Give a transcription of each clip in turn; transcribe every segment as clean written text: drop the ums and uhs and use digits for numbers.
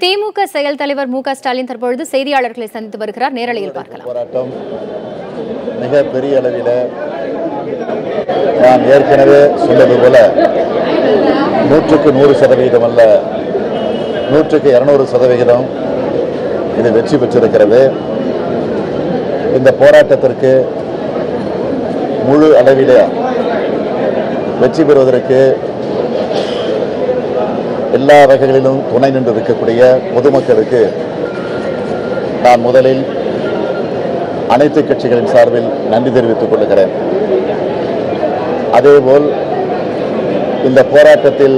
திமுக செயல் தலைவர் மு க ஸ்டாலின் தற்பொழுது செய்தியாளர்களை சந்தித்து வருகிறார். நேரலையில் பார்க்கலாம். போராட்டம் மிக பெரிய அளவில் நான் ஏற்கனவே சொன்னது போல 100க்கு 100% அல்ல, 100க்கு 200% இது வெற்றி பெற்றிருக்கிறது. இந்த போராட்டத்திற்கு முழு அளவில் வெற்றி பெறுவதற்கு எல்லா வகைகளிலும் துணை நின்று இருக்கக்கூடிய பொதுமக்களுக்கு நான் முதலில் அனைத்து கட்சிகளின் சார்பில் நன்றி தெரிவித்துக் கொள்கிறேன். அதேபோல் இந்த போராட்டத்தில்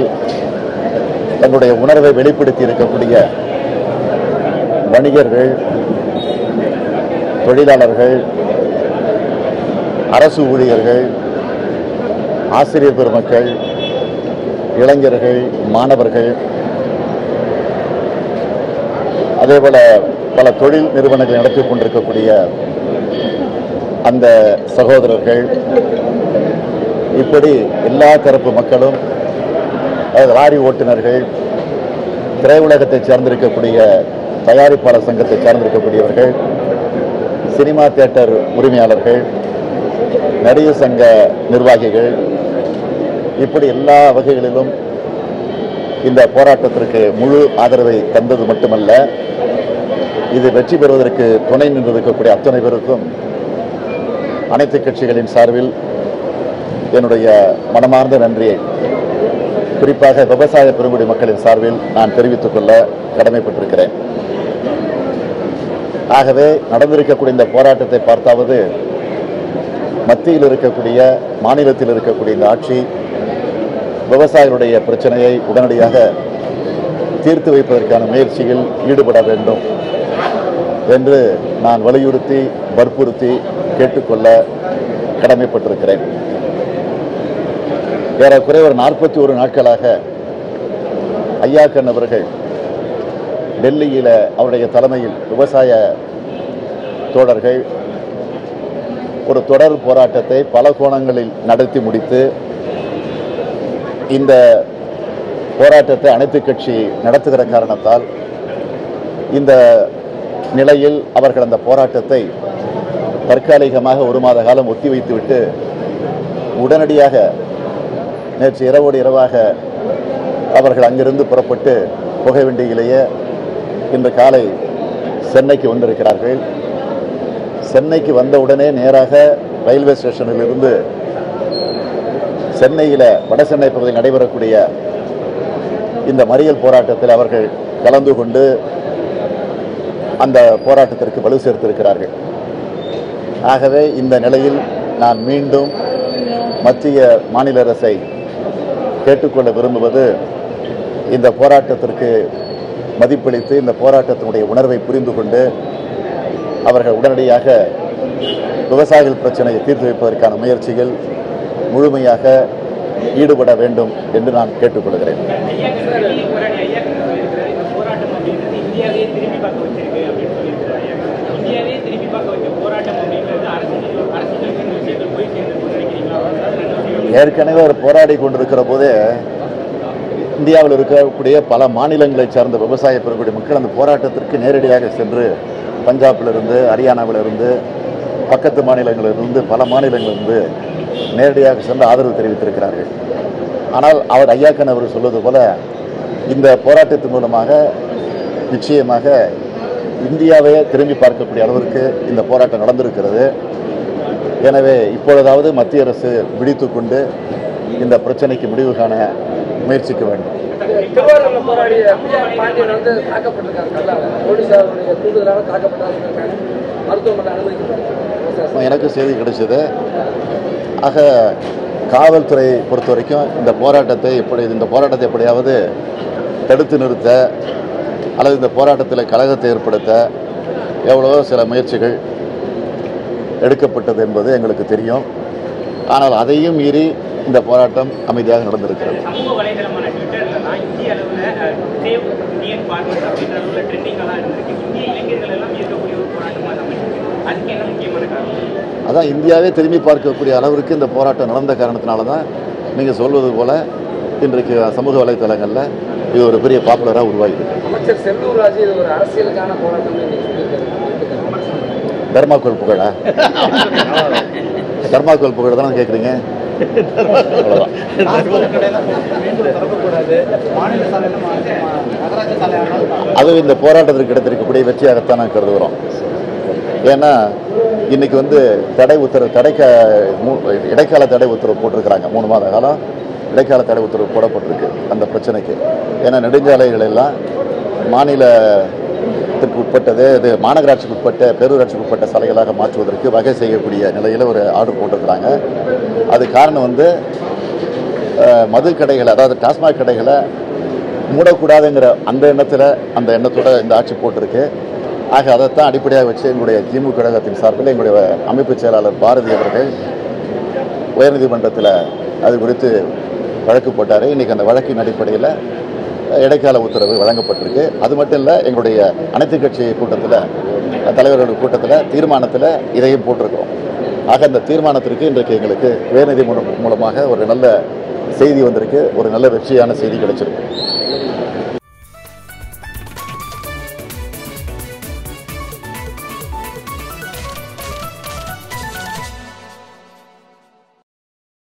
தங்களுடைய உணர்வை வெளிப்படுத்தி இருக்கக்கூடிய வணிகர்கள், தொழிலாளர்கள், அரசு ஊழியர்கள், ஆசிரியர் பெருமக்கள், இளைஞர்கள், மாணவர்கள், அதேபோல பல தொழில் நிறுவனங்களை நடத்தி கொண்டிருக்கக்கூடிய அந்த சகோதரர்கள், இப்படி எல்லா தரப்பு மக்களும், லாரி ஓட்டுநர்கள், திரையுலகத்தை சார்ந்திருக்கக்கூடிய தயாரிப்பாளர் சங்கத்தை சார்ந்திருக்கக்கூடியவர்கள், சினிமா தியேட்டர் உரிமையாளர்கள், நடிகர் சங்க நிர்வாகிகள், இப்படி எல்லா வகைகளிலும் இந்த போராட்டத்திற்கு முழு ஆதரவை தந்தது மட்டுமல்ல, இது வெற்றி பெறுவதற்கு துணை நின்றிருக்கக்கூடிய அத்தனை பேருக்கும் அனைத்து கட்சிகளின் சார்பில் என்னுடைய மனமார்ந்த நன்றியை குறிப்பாக விவசாய பெருங்குடி மக்களின் சார்பில் நான் தெரிவித்துக் கொள்ள கடமைப்பட்டிருக்கிறேன். ஆகவே நடந்திருக்கக்கூடிய இந்த போராட்டத்தை பார்த்தாவது மத்தியில் இருக்கக்கூடிய, மாநிலத்தில் இருக்கக்கூடிய இந்த ஆட்சி விவசாயிகளுடைய பிரச்சனையை உடனடியாக தீர்த்து வைப்பதற்கான முயற்சியில் ஈடுபட வேண்டும் என்று நான் வலியுறுத்தி வற்புறுத்தி கேட்டுக்கொள்ள கடமைப்பட்டிருக்கிறேன். ஏறக்குறைய ஒரு 41 நாட்களாக ஐயாக்கன் அவர்கள் டெல்லியில் அவருடைய தலைமையில் விவசாய தோழர்கள் ஒரு தொடர் போராட்டத்தை பல கோணங்களில் நடத்தி முடித்து இந்த போராட்டத்தை அனைத்து கட்சி நடத்துகிற காரணத்தால் இந்த நிலையில் அவர்கள் அந்த போராட்டத்தை தற்காலிகமாக 1 மாத காலம் ஒத்திவைத்துவிட்டு உடனடியாக நேற்று இரவோடு இரவாக அவர்கள் அங்கிருந்து புறப்பட்டு புகைவண்டியிலேயே இன்று காலை சென்னைக்கு வந்திருக்கிறார்கள். சென்னைக்கு வந்தவுடனே நேராக ரயில்வே ஸ்டேஷனில் இருந்து சென்னையில் வட சென்னை பகுதியில் நடைபெறக்கூடிய இந்த மறியல் போராட்டத்தில் அவர்கள் கலந்து கொண்டு அந்த போராட்டத்திற்கு வலு சேர்த்திருக்கிறார்கள். ஆகவே இந்த நிலையில் நான் மீண்டும் மத்திய மாநில அரசை கேட்டுக்கொள்ள விரும்புவது, இந்த போராட்டத்திற்கு மதிப்பளித்து இந்த போராட்டத்தினுடைய உணர்வை புரிந்து கொண்டு அவர்கள் உடனடியாக விவசாயிகள் பிரச்சனையை தீர்த்து வைப்பதற்கான முயற்சிகள் முழுமையாக ஈடுபட வேண்டும் என்று நான் கேட்டுக்கொள்கிறேன். ஏற்கனவே ஒரு போராடி கொண்டிருக்கிற போதே இந்தியாவில் இருக்கக்கூடிய பல மாநிலங்களை சார்ந்த விவசாய பெருங்குடி மக்கள் அந்த போராட்டத்திற்கு நேரடியாக சென்று பஞ்சாபிலிருந்து, ஹரியானாவிலிருந்து, பக்கத்து மாநிலங்களிலிருந்து, பல மாநிலங்களிலிருந்து நேரடியாக சென்று ஆதரவு தெரிவித்திருக்கிறார்கள். ஆனால் அவர் ஐயாக்கன் அவர் சொல்வது போல இந்த போராட்டத்தின் மூலமாக நிச்சயமாக இந்தியாவை திரும்பி பார்க்கக்கூடிய அளவிற்கு இந்த போராட்டம் நடந்திருக்கிறது. எனவே இப்பொழுதாவது மத்திய அரசு விழித்து கொண்டு இந்த பிரச்சனைக்கு முடிவு காண முயற்சிக்க வேண்டும். எனக்கு செய்தி கிடைச்சது. ஆக காவல்துறை பொறுத்த வரைக்கும் இந்த போராட்டத்தை எப்படியாவது தடுத்து நிறுத்த அல்லது இந்த போராட்டத்தில் கலகத்தை ஏற்படுத்த எவ்வளவோ சில முயற்சிகள் எடுக்கப்பட்டது என்பது எங்களுக்கு தெரியும். ஆனால் அதையும் மீறி இந்த போராட்டம் அமைதியாக நடந்திருக்கிறது. அதான் இந்தியாவே திரும்பி பார்க்கக்கூடிய அளவிற்கு இந்த போராட்டம் நடந்த காரணத்தினால தான் நீங்கள் சொல்வது போல இன்றைக்கு சமூக வலைத்தளங்களில் இது ஒரு பெரிய பாப்புலராக உருவாகிருக்கு. அமைச்சர் செல்லூர் ராஜு இது ஒரு அரசியலுக்கான போராட்டம் தர்மாக்கோல் புகழா? தர்மாக்கோல் புகழ் தானே கேட்குறீங்க? அதுவும் இந்த போராட்டத்திற்கு கிடைத்திருக்கக்கூடிய வெற்றியாகத்தான் நான் கருதுகிறோம். ஏன்னா இன்னைக்கு தடை உத்தரவு இடைக்கால தடை உத்தரவு போட்டிருக்கிறாங்க. 3 மாத காலம் இடைக்கால தடை உத்தரவு போடப்பட்டிருக்கு அந்த பிரச்சனைக்கு. ஏன்னா நெடுஞ்சாலைகள் எல்லாம் மாநிலத்திற்கு உட்பட்டது, இது மாநகராட்சிக்கு உட்பட்ட பேரூராட்சிக்கு உட்பட்ட சாலைகளாக மாற்றுவதற்கு வகை செய்யக்கூடிய நிலையில் ஒரு ஆர்டர் போட்டிருக்கிறாங்க. அது காரணம் மது கடைகளை, அதாவது டாஸ்மாக் கடைகளை மூடக்கூடாதுங்கிற அந்த எண்ணத்தோட இந்த ஆட்சி போட்டிருக்கு. ஆக அதைத்தான் அடிப்படையாக வச்சு எங்களுடைய திமுக கழகத்தின் சார்பில் எங்களுடைய அமைப்பு செயலாளர் பாரதி அவர்கள் உயர்நீதிமன்றத்தில் அது குறித்து வழக்கு போட்டார். இன்றைக்கி அந்த வழக்கின் அடிப்படையில் இடைக்கால உத்தரவு வழங்கப்பட்டிருக்கு. அது மட்டும் இல்லை, எங்களுடைய அனைத்து கட்சி கூட்டத்தில், தலைவர்களுடைய கூட்டத்தில் தீர்மானத்தில் இதையும் போட்டிருக்கோம். ஆக அந்த தீர்மானத்திற்கு இன்றைக்கு எங்களுக்கு உயர்நீதிமன்றம் மூலமாக ஒரு நல்ல செய்தி வந்திருக்கு, ஒரு நல்ல வெற்றியான செய்தி கிடைச்சிருக்கு.